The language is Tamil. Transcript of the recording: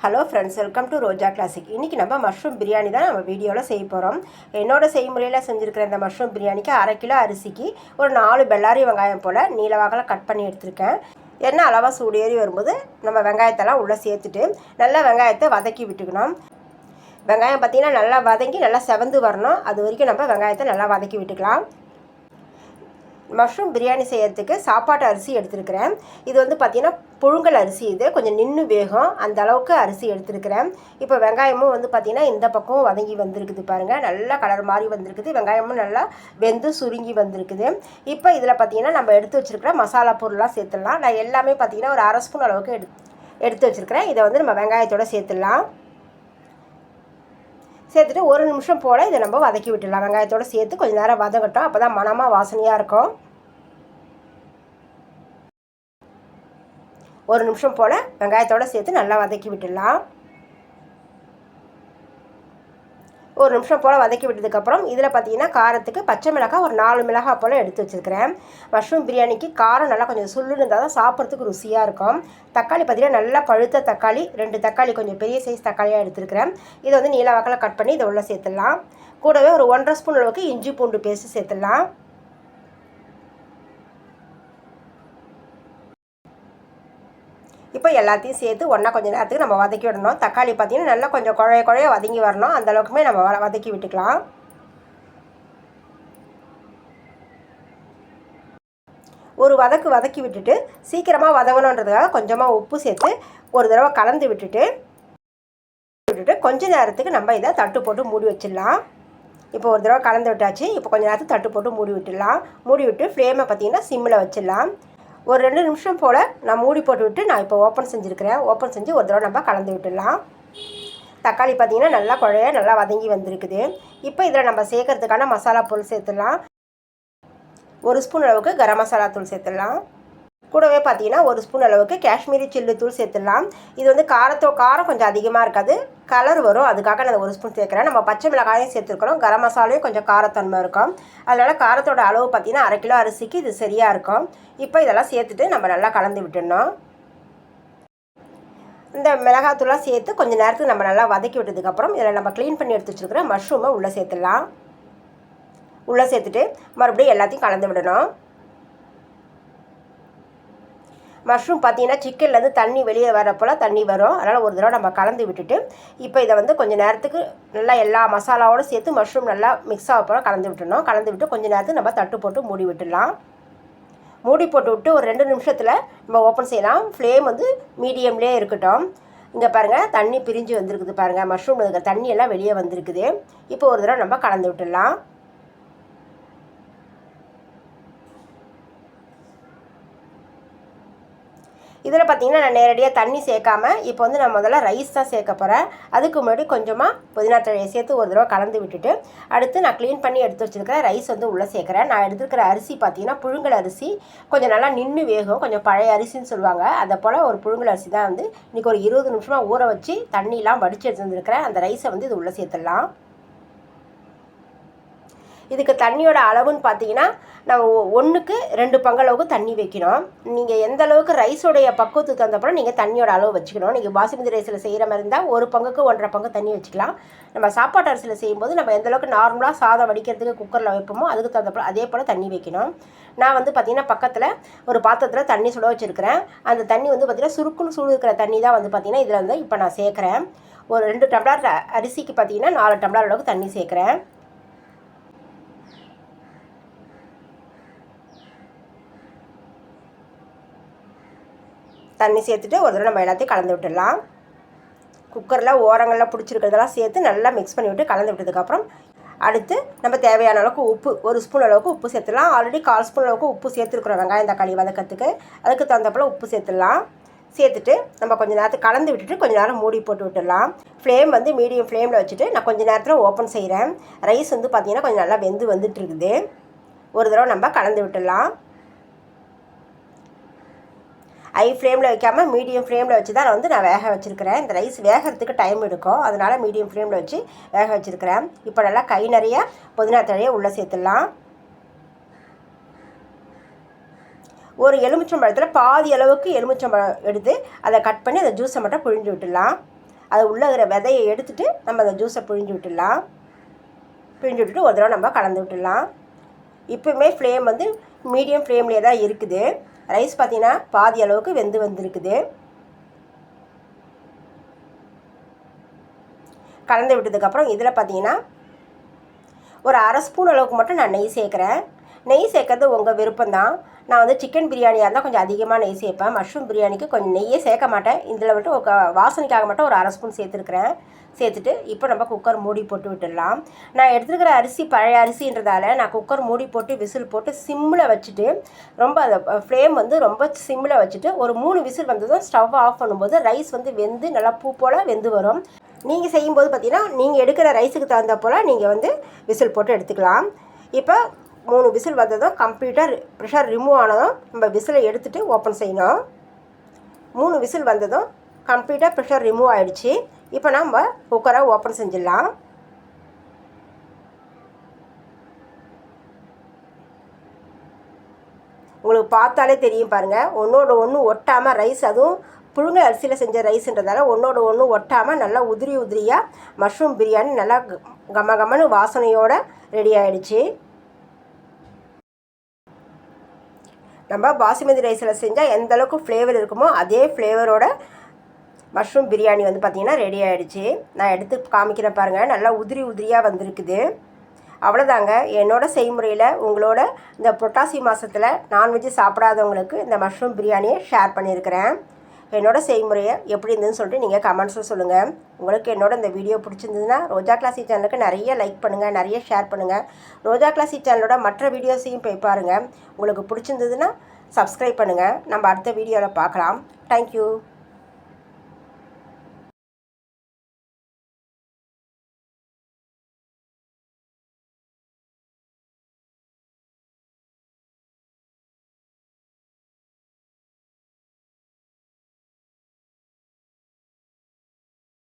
Hello friends, welcome to Roja classic. இன்றைக்கி நம்ம மஷ்ரூம் பிரியாணி தான் நம்ம வீடியோவில் செய்ய போகிறோம். என்னோட செய்முறையில் செஞ்சுருக்கிற இந்த மஷ்ரூம் பிரியாணிக்கு 1/2 கிலோ அரிசிக்கு ஒரு 4 பெல்லாரி வெங்காயம் போல் நீளவாக்கில் கட் பண்ணி எடுத்திருக்கேன். எண்ணெய் அளவாக சூடேறி வரும்போது நம்ம வெங்காயத்தெல்லாம் உள்ளே சேர்த்துட்டு நல்லா வெங்காயத்தை வதக்கி விட்டுக்கணும். வெங்காயம் பார்த்திங்கன்னா நல்லா வதங்கி நல்லா செவந்து வரணும். அது வரைக்கும் நம்ம வெங்காயத்தை நல்லா வதக்கி விட்டுக்கலாம். மஷ்ரூம் பிரியாணி செய்கிறதுக்கு சாப்பாட்டு அரிசி எடுத்துருக்கிறேன். இது வந்து பார்த்திங்கன்னா புழுங்கல் அரிசி. இது கொஞ்சம் நின்று வேகும், அந்த அளவுக்கு அரிசி எடுத்துருக்கிறேன். இப்போ வெங்காயமும் வந்து பார்த்திங்கன்னா இந்த பக்கம் வதங்கி வந்திருக்குது பாருங்கள். நல்லா கலர் மாதிரி வந்திருக்குது. வெங்காயமும் நல்லா வெந்து சுருங்கி வந்திருக்குது. இப்போ இதில் பார்த்திங்கன்னா நம்ம எடுத்து வச்சுருக்கிற மசாலா பொருள்லாம் சேர்த்துடலாம். நான் எல்லாமே பார்த்திங்கன்னா ஒரு 1/2 ஸ்பூன் அளவுக்கு எடுத்து வச்சுருக்கிறேன். இதை வந்து நம்ம வெங்காயத்தோடு சேர்த்துடலாம். சேர்த்துட்டு 1 நிமிஷம் போல் இதை நம்ம வதக்கி விட்டுடலாம். வெங்காயத்தோடு சேர்த்து கொஞ்சம் நேரம் வதங்கட்டும். அப்போ தான் மணமாக வாசனையாக இருக்கும். 1 நிமிஷம் போல் வெங்காயத்தோடு சேர்த்து நல்லா வதக்கி விட்டுடலாம். 1 நிமிஷம் போல் வதக்கி விட்டதுக்கப்புறம் இதில் பார்த்திங்கன்னா காரத்துக்கு பச்சை மிளகாய் ஒரு 4 மிளகாய் போல் எடுத்து வச்சுருக்கிறேன். மஷ்ரூம் பிரியாணிக்கு காரம் நல்லா கொஞ்சம் சுள்ளுன்னு இருந்தால் தான் சாப்பிட்றதுக்கு ருசியாக இருக்கும். தக்காளி பார்த்திங்கன்னா நல்லா பழுத்த தக்காளி 2 தக்காளி கொஞ்சம் பெரிய சைஸ் தக்காளியாக எடுத்துருக்கிறேன். இதை வந்து நீளவாக்கில் கட் பண்ணி இதை உள்ளே சேர்த்துடலாம். கூடவே ஒரு 1/2 ஸ்பூன் அளவுக்கு இஞ்சி பூண்டு பேஸ்ட்டு சேர்த்துடலாம். இப்போ எல்லாத்தையும் சேர்த்து ஒன்றா கொஞ்சம் நேரத்துக்கு நம்ம வதக்கி விடணும். தக்காளி பார்த்திங்கன்னா நல்லா கொஞ்சம் குழைய வதங்கி வரணும். அந்த அளவுக்குமே நம்ம வதக்கி விட்டுக்கலாம். ஒரு வதக்கி விட்டுட்டு சீக்கிரமாக வதங்கணுன்றதுக்காக கொஞ்சமாக உப்பு சேர்த்து ஒரு தடவை கலந்து விட்டுட்டு கொஞ்ச நேரத்துக்கு நம்ம இதை தட்டு போட்டு மூடி வச்சிடலாம். இப்போ ஒரு தடவை கலந்து விட்டாச்சு. இப்போ கொஞ்சம் நேரத்துக்கு தட்டு போட்டு மூடி விட்டுடலாம். மூடி விட்டு ஃப்ளேமை பார்த்திங்கன்னா சிம்மில் வச்சிடலாம். ஒரு 2 நிமிஷம் போல் நான் மூடி போட்டு விட்டு நான் இப்போ ஓப்பன் செஞ்சுருக்கிறேன். ஓப்பன் செஞ்சு ஒரு தடவை நம்ம கலந்து விட்டுடலாம். தக்காளி பார்த்திங்கன்னா நல்லா வதங்கி வந்திருக்குது. இப்போ இதில் நம்ம சேர்க்கறதுக்கான மசாலா பொருள் சேர்த்துடலாம். 1 ஸ்பூன் அளவுக்கு கரம் மசாலா தூள் சேர்த்துடலாம். கூடவே பார்த்திங்கன்னா 1 ஸ்பூன் அளவுக்கு காஷ்மீரி சில்லி தூள் சேர்த்துடலாம். இது வந்து காரம் கொஞ்சம் அதிகமாக இருக்காது, கலர் வரும். அதுக்காக நான் 1 ஸ்பூன் சேர்க்குறேன். நம்ம பச்சை மிளகாயும் சேர்த்துருக்கிறோம். கரம் மசாலையும் கொஞ்சம் காரத்தன்மை இருக்கும். அதனால் காரத்தோட அளவு பார்த்திங்கன்னா 1/2 கிலோ அரிசிக்கு இது சரியாக இருக்கும். இப்போ இதெல்லாம் சேர்த்துட்டு நம்ம நல்லா கலந்து விட்டுடணும். இந்த மிளகாத்தூளாக சேர்த்து கொஞ்சம் நேரத்துக்கு நம்ம நல்லா வதக்கி விட்டதுக்கப்புறம் இதில் நம்ம க்ளீன் பண்ணி எடுத்து வச்சுருக்கிற மஷ்ரூமை உள்ளே சேர்த்துடலாம். உள்ளே சேர்த்துட்டு மறுபடியும் எல்லாத்தையும் கலந்து விடணும். மஷ்ரூம் பார்த்திங்கன்னா சிக்கன்லேருந்து தண்ணி வெளியே வரப்போல் தண்ணி வரும். அதனால் ஒரு தடவை நம்ம கலந்து விட்டுட்டு இப்போ இதை வந்து கொஞ்சம் நேரத்துக்கு நல்லா எல்லா மசாலாவோடு சேர்த்து மஷ்ரூம் நல்லா மிக்ஸ் ஆக போல் கலந்து விட்டுடணும். கலந்து விட்டு கொஞ்சம் நேரத்துக்கு நம்ம தட்டு போட்டு மூடி விட்டுடலாம். மூடி போட்டு விட்டு ஒரு 2 நிமிஷத்தில் நம்ம ஓப்பன் செய்யலாம். ஃப்ளேம் வந்து மீடியம்லேயே இருக்கட்டும். இங்கே பாருங்கள், தண்ணி பிரிஞ்சு வந்திருக்குது பாருங்கள். மஷ்ரூம் இருக்கிற தண்ணியெல்லாம் வெளியே வந்திருக்குது. இப்போ ஒரு தடவை நம்ம கலந்து விட்டுடலாம். இதில் பார்த்திங்கன்னா நான் நேரடியாக தண்ணி சேர்க்காமல் இப்போ வந்து நான் முதல்ல ரைஸ் தான் சேர்க்க போகிறேன். அதுக்கு முன்னாடி கொஞ்சமாக புதினா தழையை சேர்த்து ஒரு தடவை கலந்து விட்டுட்டு அடுத்து நான் க்ளீன் பண்ணி எடுத்து வச்சுருக்கிற ரைஸ் வந்து உள்ளே சேர்க்குறேன். நான் எடுத்துருக்கிற அரிசி பார்த்திங்கன்னா புழுங்கல் அரிசி. கொஞ்சம் நல்லா நின்று வேகும், கொஞ்சம் பழைய அரிசின்னு சொல்லுவாங்க. அதை போல் ஒரு புழுங்கல் அரிசி தான் வந்து இன்றைக்கி ஒரு 20 நிமிஷமாக ஊற வச்சு தண்ணியெலாம் வடித்து எடுத்துருக்கிறேன். அந்த ரைஸை வந்து இது உள்ளே சேர்த்துடலாம். இதுக்கு தண்ணியோட அளவுன்னு பார்த்தீங்கன்னா நம்ம 1க்கு 2 பங்களவுக்கு தண்ணி வைக்கணும். நீங்கள் எந்த அளவுக்கு ரைஸோடைய பக்குவத்துக்கு தகுந்தப்பறம் நீங்கள் தண்ணியோட அளவு வச்சுக்கணும். நீங்கள் பாசுமதி ரைஸில் செய்கிற மாதிரி இருந்தால் 1 பங்குக்கு 1.5 பங்கு தண்ணி வச்சுக்கலாம். நம்ம சாப்பாட்டு அரிசியில் செய்யும்போது நம்ம எந்த அளவுக்கு நார்மலாக சாதம் வடிக்கிறதுக்கு குக்கரில் வைப்போமோ அதுக்கு தகுந்தப்பறம் அதே போல் தண்ணி வைக்கணும். நான் வந்து பார்த்திங்கன்னா பக்கத்தில் ஒரு பாத்திரத்தில் தண்ணி சுட வச்சுருக்கிறேன். அந்த தண்ணி வந்து பார்த்திங்கன்னா சுருக்குன்னு சூடு இருக்கிற தண்ணி தான் வந்து பார்த்திங்கன்னா இதில் வந்து இப்போ நான் சேர்க்குறேன். ஒரு 2 டம்ளர் அரிசிக்கு பார்த்திங்கன்னா 4 டம்ளர் அளவுக்கு தண்ணி சேர்க்குறேன். தண்ணி சேர்த்துட்டு ஒரு தடவை நம்ம எல்லாத்தையும் கலந்து விட்டுடலாம். குக்கரில் ஓரங்களில் பிடிச்சிருக்கிறதெல்லாம் சேர்த்து நல்லா மிக்ஸ் பண்ணி விட்டு கலந்து விட்டதுக்கப்புறம் அடுத்து நம்ம தேவையான அளவுக்கு உப்பு 1 ஸ்பூன் அளவுக்கு உப்பு சேர்த்துடலாம். ஆல்ரெடி 1/4 ஸ்பூன் அளவுக்கு உப்பு சேர்த்துருக்குறோம் வெங்காயம் தக்காளி வதக்கிறதுக்கு. அதுக்கு தகுந்தப்போல் உப்பு சேர்த்துடலாம். சேர்த்துட்டு நம்ம கொஞ்சம் நேரத்துக்கு கலந்து விட்டுட்டு கொஞ்சம் நேரம் மூடி போட்டு விட்டுடலாம். ஃப்ளேம் வந்து மீடியம் ஃப்ளேமில் வச்சுட்டு நான் கொஞ்சம் நேரத்தில் ஓப்பன் செய்கிறேன். ரைஸ் வந்து பார்த்திங்கன்னா கொஞ்சம் நல்லா வெந்து வந்துட்டுருக்குது. ஒரு தடவை நம்ம கலந்து விட்டுடலாம். ஹை ஃப்ளேமில் வைக்காமல் மீடியம் ஃப்ளேமில் வச்சு தான் வந்து நான் வேக வச்சுருக்கிறேன். இந்த ரைஸ் வேகிறதுக்கு டைம் எடுக்கும், அதனால் மீடியம் ஃப்ளேமில் வச்சு வேக வச்சுருக்கிறேன். இப்போ நல்லா கை நிறைய புதினா தழையை உள்ளே சேர்த்துடலாம். ஒரு எலுமிச்சம்பழத்தில் பாதி அளவுக்கு எலுமிச்சம்பழம் எடுத்து அதை கட் பண்ணி அந்த ஜூஸை மட்டும் பிழிஞ்சு விட்டுடலாம். அது உள்ளே இருக்கிற விதையை எடுத்துகிட்டு நம்ம அந்த ஜூஸை பிழிஞ்சு விட்டுடலாம். பிழிஞ்சு விட்டுட்டு ஒரு தடவை நம்ம கலந்து விட்டுடலாம். இப்போவுமே ஃப்ளேம் வந்து மீடியம் ஃப்ளேம்லேயே தான் இருக்குது. ரைஸ் பார்த்திங்கன்னா பாதி அளவுக்கு வெந்து வந்திருக்குது. கலந்து விட்டதுக்கப்புறம் இதில் பார்த்திங்கன்னா ஒரு அரை ஸ்பூன் அளவுக்கு மட்டும் நான் நெய் சேர்க்குறேன். நெய் சேர்க்கறது உங்கள் விருப்பம்தான். நான் வந்து சிக்கன் பிரியாணியாக இருந்தால் கொஞ்சம் அதிகமாக நெய் சேர்ப்பேன். மஷ்ரூம் பிரியாணிக்கு கொஞ்சம் நெய்யே சேர்க்க மாட்டேன். இதில் மட்டும் வாசனைக்காக மட்டும் ஒரு அரை ஸ்பூன் சேர்த்துருக்குறேன். சேர்த்துட்டு இப்போ நம்ம குக்கர் மூடி போட்டு விட்டுடலாம். நான் எடுத்துருக்கிற அரிசி பழைய அரிசின்றதால நான் குக்கர் மூடி போட்டு விசில் போட்டு சிம்மில் வச்சுட்டு ரொம்ப அந்த ஃப்ளேம் வந்து ரொம்ப சிம்மில் வச்சுட்டு ஒரு 3 விசில் வந்ததும் ஸ்டவ் ஆஃப் பண்ணும்போது ரைஸ் வந்து வெந்து நல்லா பூ போல் வெந்து வரும். நீங்கள் செய்யும்போது பார்த்தீங்கன்னா நீங்கள் எடுக்கிற ரைஸுக்கு தகுந்த போல் நீங்கள் வந்து விசில் போட்டு எடுத்துக்கலாம். இப்போ 3 விசில் வந்ததும் கம்ப்ளீட்டாக ப்ரெஷர் ரிமூவ் ஆனதும் நம்ம விசிலை எடுத்துகிட்டு ஓப்பன் செய்யணும். 3 விசில் வந்ததும் கம்ப்ளீட்டாக ப்ரெஷர் ரிமூவ் ஆகிடுச்சு. இப்போ நம்ம குக்கரை ஓப்பன் செஞ்சிடலாம். உங்களுக்கு பார்த்தாலே தெரியும் பாருங்கள், ஒன்றோட ஒன்று ஒட்டாமல் ரைஸ், அதுவும் புழுங்க அரிசியில் செஞ்ச ரைஸுன்றதால ஒன்றோட ஒன்று ஒட்டாமல் நல்லா உதிரி உதிரியாக மஷ்ரூம் பிரியாணி நல்லா கமகமன்னு வாசனையோடு ரெடி ஆகிடுச்சு. நம்ம பாசுமதி ரைஸில் செஞ்சால் எந்த அளவுக்கு ஃப்ளேவர் இருக்குமோ அதே ஃப்ளேவரோட மஷ்ரூம் பிரியாணி வந்து பார்த்திங்கன்னா ரெடி ஆகிடுச்சு. நான் எடுத்து காமிக்கிறேன் பாருங்கள், நல்லா உதிரி உதிரியாக வந்திருக்குது. அவ்வளோதாங்க, என்னோடய செய்முறையில் உங்களோட இந்த புரட்டாசி மாதத்தில் நான்வெஜ்ஜு சாப்பிடாதவங்களுக்கு இந்த மஷ்ரூம் பிரியாணியை ஷேர் பண்ணியிருக்கிறேன். என்னோடய செய்முறையை எப்படி இருந்ததுன்னு சொல்லிட்டு நீங்கள் கமெண்ட்ஸில் சொல்லுங்கள். உங்களுக்கு என்னோட இந்த வீடியோ பிடிச்சிருந்ததுன்னா ரோஜா கிளாசி சேனலுக்கு நிறைய லைக் பண்ணுங்கள், நிறைய ஷேர் பண்ணுங்கள். ரோஜா கிளாசி சேனலோட மற்ற வீடியோஸையும் போய் பாருங்கள். உங்களுக்கு பிடிச்சிருந்ததுன்னா சப்ஸ்கிரைப் பண்ணுங்கள். நம்ம அடுத்த வீடியோவில் பார்க்கலாம். தேங்க்யூ.